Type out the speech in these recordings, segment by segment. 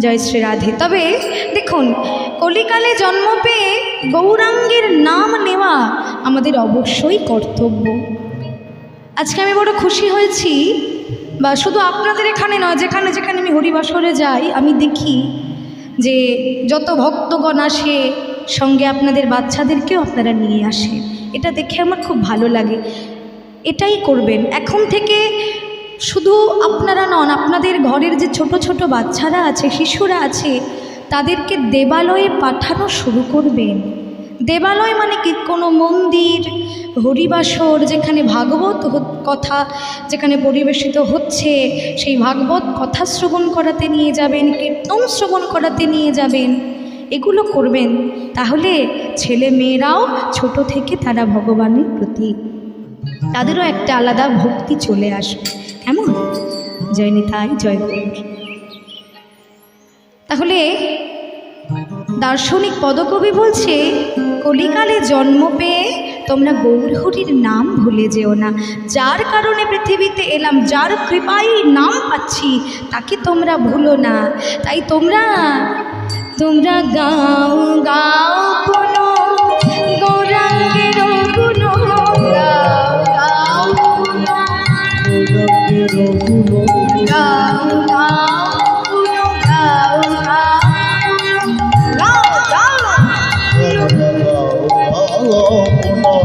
জয় শ্রী রাধে। তবে দেখুন, কলিকালে জন্ম পেয়ে গৌরাঙ্গের নাম নেওয়া আমাদের অবশ্যই কর্তব্য। আজকে আমি বড় খুশি হয়েছি, বা শুধু আপনাদের এখানে নয়, যেখানে যেখানে আমি হরিবাসরে যাই আমি দেখি যে যত ভক্তগণ আসে সঙ্গে আপনাদের বাচ্চাদেরকেও আপনারা নিয়ে আসে। এটা দেখে আমার খুব ভালো লাগে। এটাই করবেন এখন থেকে। শুধু আপনারা নন, আপনাদের ঘরের যে ছোট ছোট বাচ্চারা আছে, শিশুরা আছে, তাদেরকে দেবালয়ে পাঠানো শুরু করবেন। দেবালয় মানে কি? কোনো মন্দির, হরিবাসর, যেখানে ভাগবত কথা যেখানে পরিবেশিত হচ্ছে সেই ভাগবত কথা শ্রবণ করাতে নিয়ে যাবেন, কীর্তন শ্রবণ করাতে নিয়ে যাবেন, এগুলো করবেন। তাহলে ছেলে মেয়েরাও ছোট থেকে তারা ভগবানের প্রতি তাদেরও একটা আলাদা ভক্তি চলে আসবে। কেমন? জয় নিতাই, জয় গৌর। তাহলে দার্শনিক পদকবি বলছে, কলিকালে জন্ম পেয়ে তোমরা গৌরহরির নাম ভুলে যেও না। যার কারণে পৃথিবীতে এলাম, যার কৃপায় নাম পাচ্ছি, তাকে তোমরা ভুলো না। তাই তোমরা গাও গাও কোনো গৌরাঙ্গের গুণ, গাও গাও কোনো গৌরাঙ্গের গুণ, গাও গাও কোনো, গাও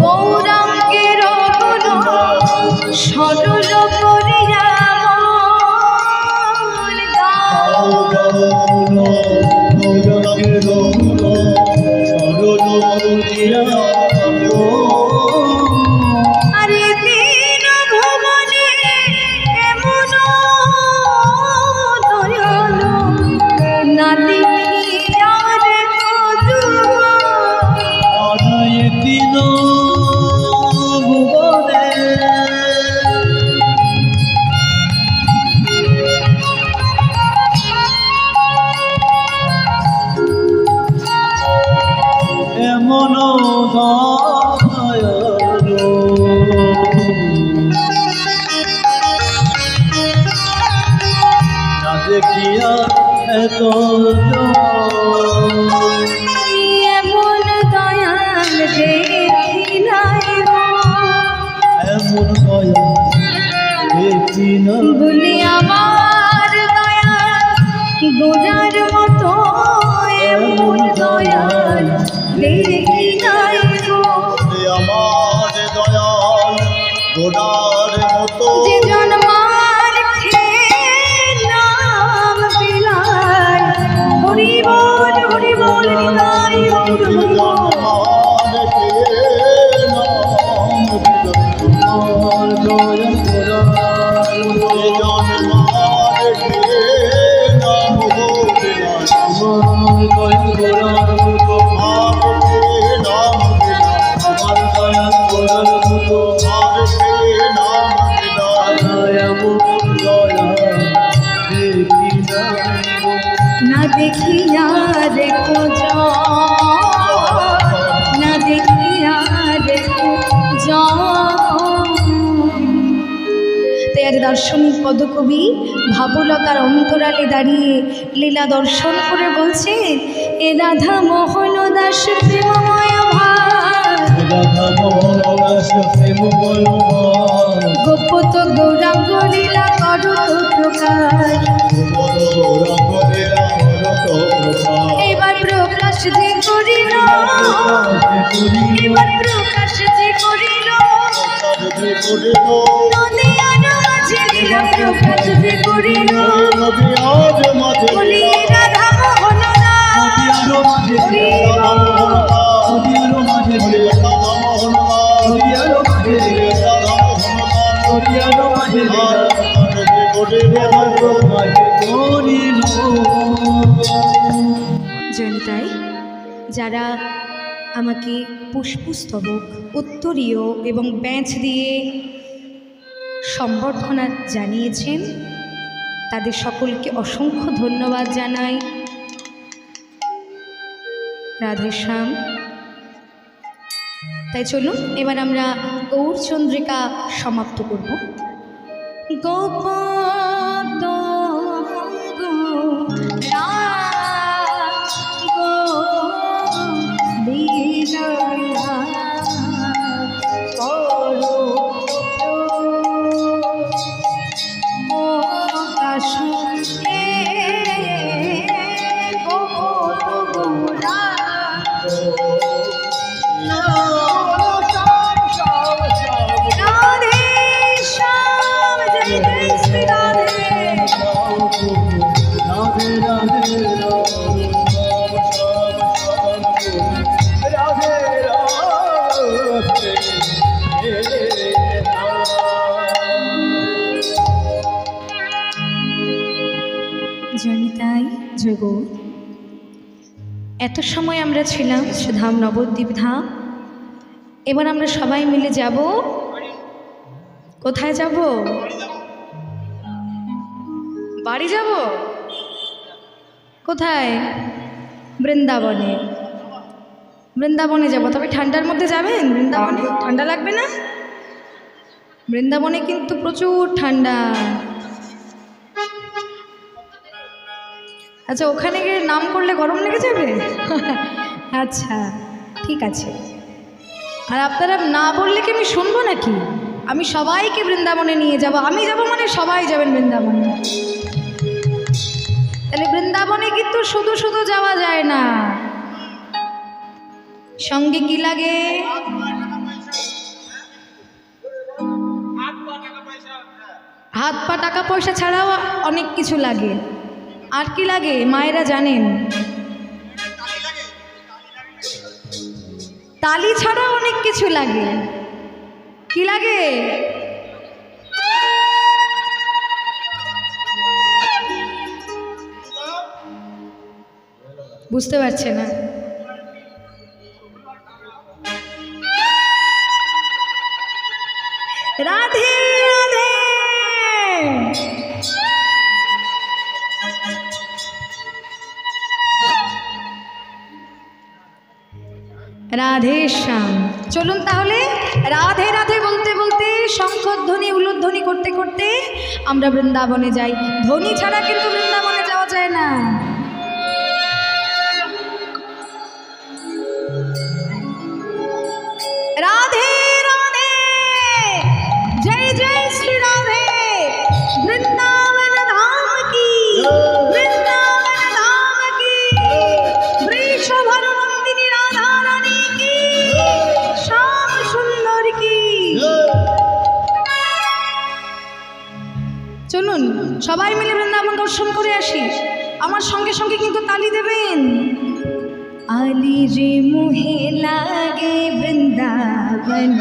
গৌরাঙ্গের গুণ সরল করিয়া মন, গাও গৌরাঙ্গের গুণ সরল করিয়া আরে দিন ভুবনে এমন দয়াল না দেখি আর কদু, আরে দিন ভুবনে এমন না দেখিয়া এত এমন দয়াল দেখি নাই, এমন দয়াল দেখি না বলি আমার দয়াল গোরার মতো, এমন দয়াল দেখি নাই গো, আমার দয়াল গোরার মতো। যে জন্মার নাম বিলায়, হরি বল হৃদয় না দেখিয়া দেখো না দেখিয়া দেখো। তাই আজ দার্শনিক পদকবি ভাবলতার অন্তরালে দাঁড়িয়ে লীলা দর্শন করে বলছে, এ রাধা মোহন দাস প্রেমময় ভাব, গোপত গৌরাঙ্গ লীলা করো প্রকাশ, এবার প্রকাশ যে করিল, এবার প্রকাশ যে করিল, নদিয়ার মাঝে লীলা প্রকাশ যে করিল, বলি রাধা মোহন জনিতাই, যারা আমাকে পুষ্পস্তবক, উত্তরীয় এবং ব্যাঁচ দিয়ে সম্বর্ধনা জানিয়েছেন, তাদের সকলকে অসংখ্য ধন্যবাদ জানাই। রাধেশ্যাম। তাই চলুন এবার আমরা গৌরচন্দ্রিকা সমাপ্ত করব। গোপদ নিতাই জগৎ। এত সময় আমরা ছিলাম ধাম নবদ্বীপ ধাম, এবার আমরা সবাই মিলে যাব। কোথায় যাব? বাড়ি যাব। কোথায়? বৃন্দাবনে। বৃন্দাবনে যাব। তবে ঠান্ডার মধ্যে যাবেন বৃন্দাবনে? ঠান্ডা লাগবে না? বৃন্দাবনে কিন্তু প্রচুর ঠান্ডা। আচ্ছা, ওখানে গিয়ে নাম করলে গরম লেগে যাবে? আচ্ছা ঠিক আছে। আর আপনারা না বললে কি আমি শুনবো নাকি? আমি সবাইকে বৃন্দাবনে নিয়ে যাব। আমি যাব মানে সবাই যাবেন বৃন্দাবনে। তাহলে বৃন্দাবনে কিন্তু শুধু শুধু যাওয়া যায় না, সঙ্গে কি লাগে? হাত পা টাকা পয়সা ছাড়াও অনেক কিছু লাগে। আর কি লাগে মায়েরা জানেন? তালি ছাড়াও অনেক কিছু লাগে। কি লাগে? বুঝতে পারছে না? রাধে রাধে। রাধে শ্যাম। চলুন তাহলে রাধে রাধে বলতে বলতে শঙ্খধ্বনি উলুধ্বনি করতে করতে আমরা বৃন্দাবনে যাই। ধ্বনি ছাড়া কিন্তু বৃন্দাবনে যাওয়া যায় না। রাধে রাধে, জয় জয় শ্রী রাধে। বৃন্দাবন ধাম কি, বৃন্দাবন ধাম কি, বৃষভর নন্দিনী রাধা রানী কি, শ্যাম সুন্দর কি। চলুন সবাই মিলে বৃন্দাবন দর্শন করে আসি। আমার সঙ্গে সঙ্গে কিন্তু তালি দেবেন। আলি রে মুহে লাগে বৃন্দাবন।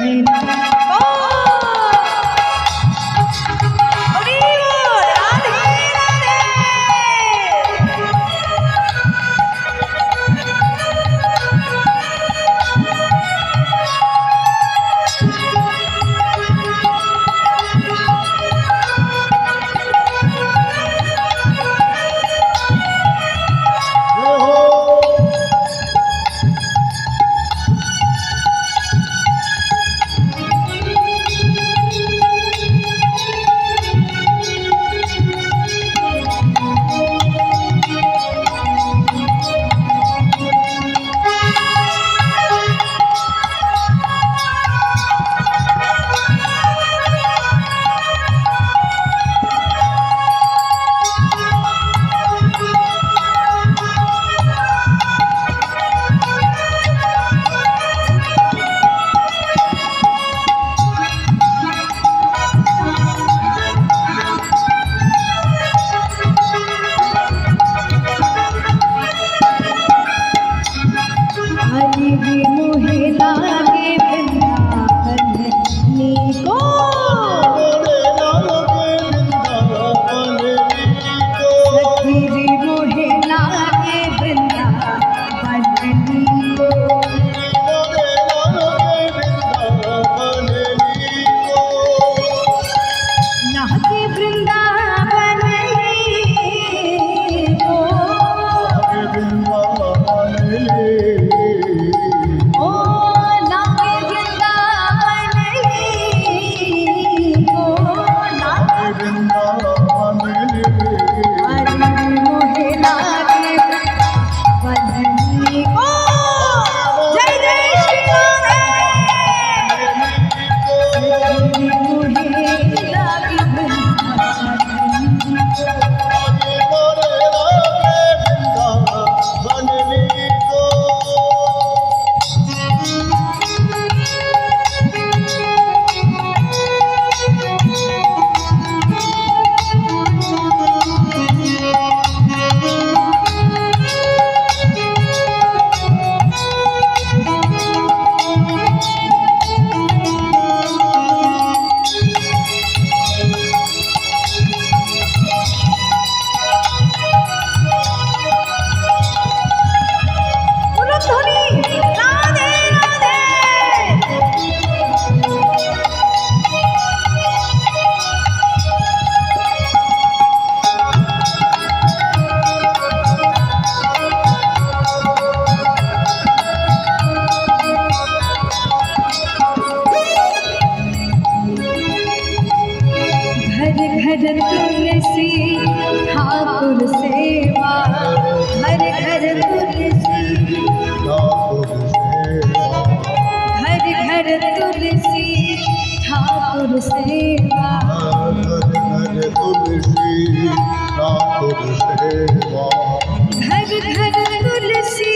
घर घर तुलसी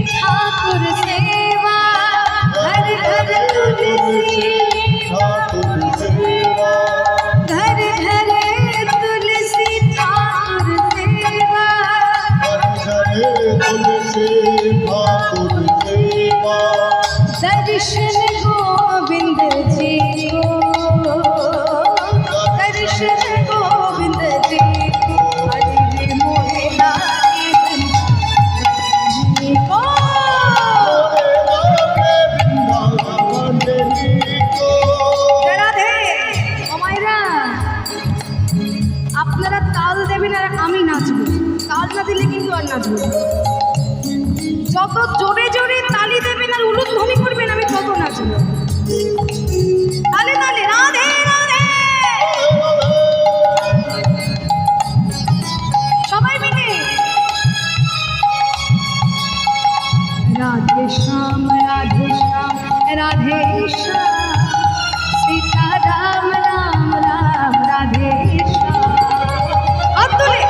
ठाकुर सेवा, घर घर तुलसी ठाकुर सेवा, घर घर तुलसी ठाकुर सेवा, घर तुलसी ठाकुर सेवा, दर्शन गोविंद जी को, दर्शन गोविंद जी को, हरि मोहे लागे वृंदावन को। वृंदावन को রাধে ও মায়েরা, আপনারা তাল দেবেন আর আমি নাচবো, তাল না দিলে কিন্তু আর নাচবো না। যত জোরে জোরে তালি দেবেন আর উলুধ্বনি করবেন আমি তত নাচবো। তালে তালে রাধে রাধে, সবাই মিলে রাধে শ্যাম রাধে শ্যাম রাধে শ্যাম, সীতা রাম রাম রাম রাধে শ্যাম। হাত তুলে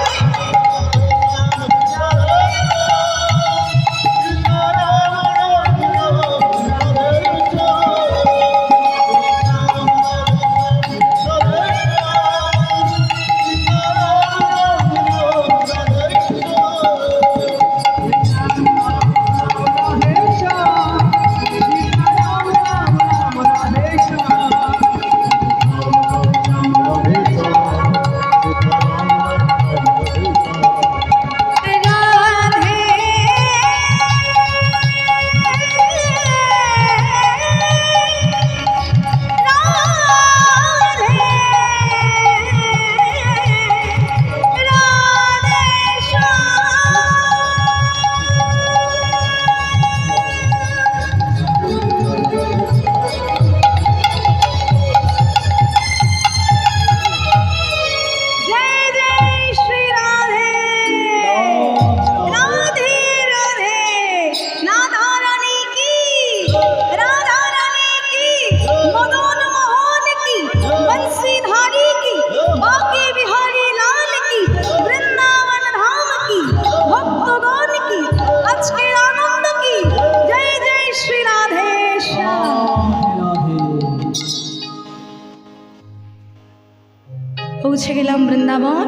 পৌঁছে গেলাম বৃন্দাবন।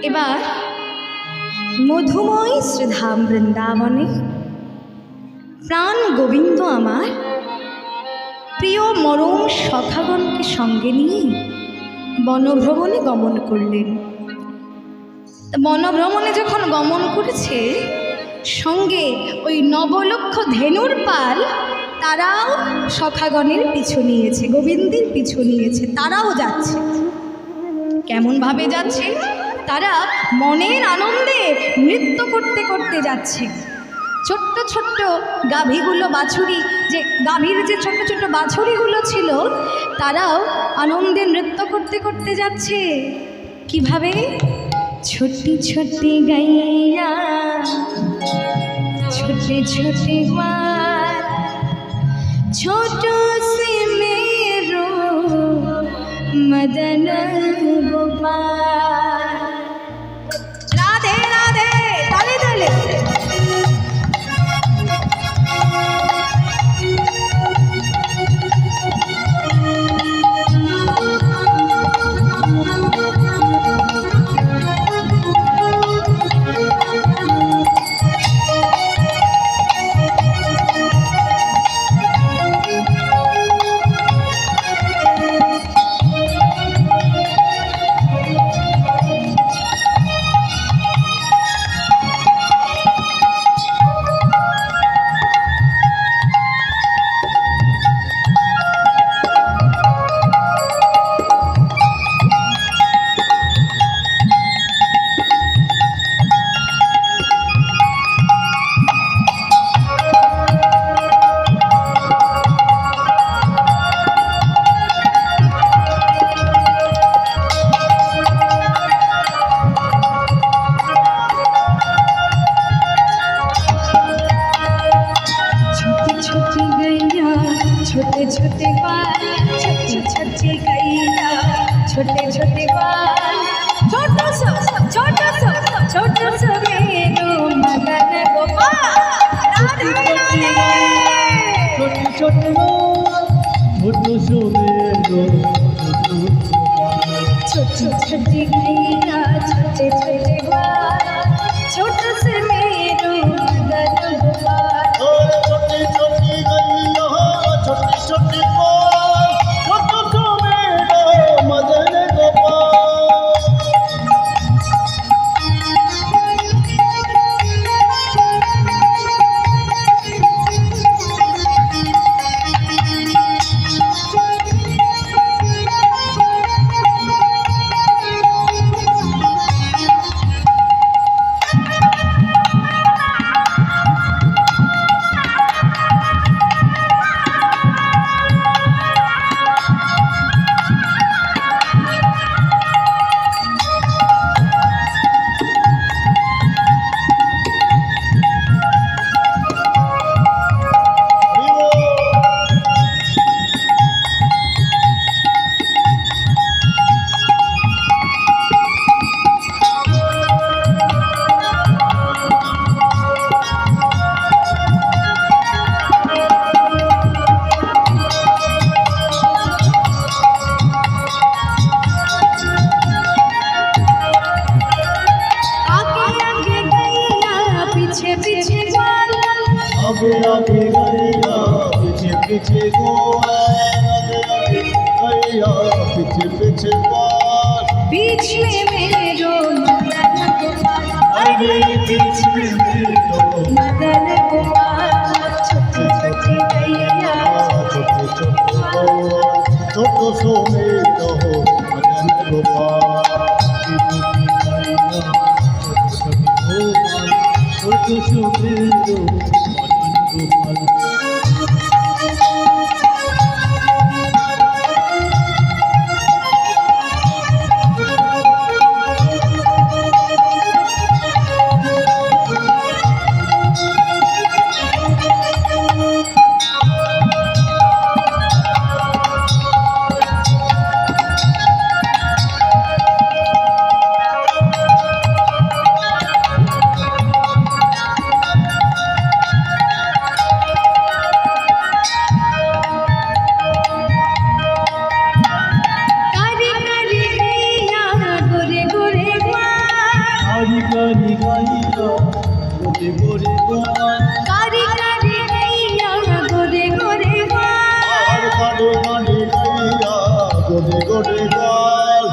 এবার মধুময় শ্রীধাম বৃন্দাবনে প্রাণ গোবিন্দ আমার প্রিয় মরম সখাগণকে সঙ্গে নিয়ে বনভ্রমণে গমন করলেন। বনভ্রমণে যখন গমন করেছে, সঙ্গে ওই নবলক্ষ ধেনুর পাল তারাও সখাগণের পিছু নিয়েছে, গোবিন্দের পিছু নিয়েছে, তারাও যাচ্ছে। কেমনভাবে যাচ্ছে? তারা মনের আনন্দে নৃত্য করতে করতে যাচ্ছে। ছোট্ট ছোট্ট গাভীগুলো, বাছুরি, যে গাভীর যে ছোট্ট ছোট্ট বাছুরিগুলো ছিল, তারাও আনন্দে নৃত্য করতে করতে যাচ্ছে। কিভাবে? ছোটি ছোটি গাইয়া ছোটে ছোটে মার, ছোট সে मेरो मदन गोपाल। राधे राधे, ताले ताले। ছোট ছোট সুমেরো ছোট ছোটি গাইয়া ছোটে ছোটে বাল ছোট সে मेरो मदन गोपाल छोटी छोटी गैया छोटी छोटी बोल छोट सुमेरो मदन गोपाल आगे आगे गैया पीछे पीछे गोपाल आगे आगे गैया पीछे पीछे गोपाल बीच में मेरो मदन गोपाल अरे बीच में मेरो मदन गोपाल छोटी छोटी गैया छोटे छोटे छोट सुमेरो मदन गोपाल छोट सुमेरो मदन गोपाल कारी गैया गोरे गोरे गोपाल कारी कारी गैया गोरे गोरे बाल कारी कारी गैया गोरे गोरे बाल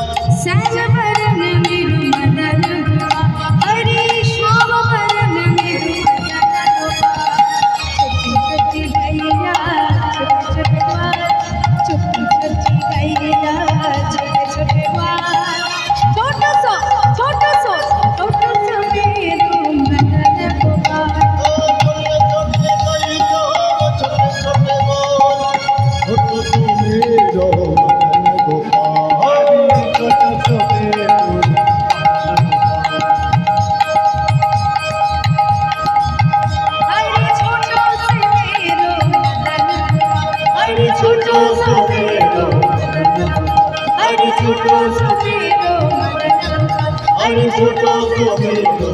श्याम बरन मेरो मदन गोपाल हरे श्याम बरन मेरो मदन गोपाल छोटी छोटी गैया छोटे छोटे बाल छोटी छोटी गैया छोटे छोटे बाल छोटो सो मेरो मदन गोपाल छोटे छोटे बोल छोट सुमेरो मदन गोपाल छोट सुमेरो हरे छोटो से मेरो मदन हरे छोटो से मेरो हरे छोटो से मेरो मदन छोट सुमेरो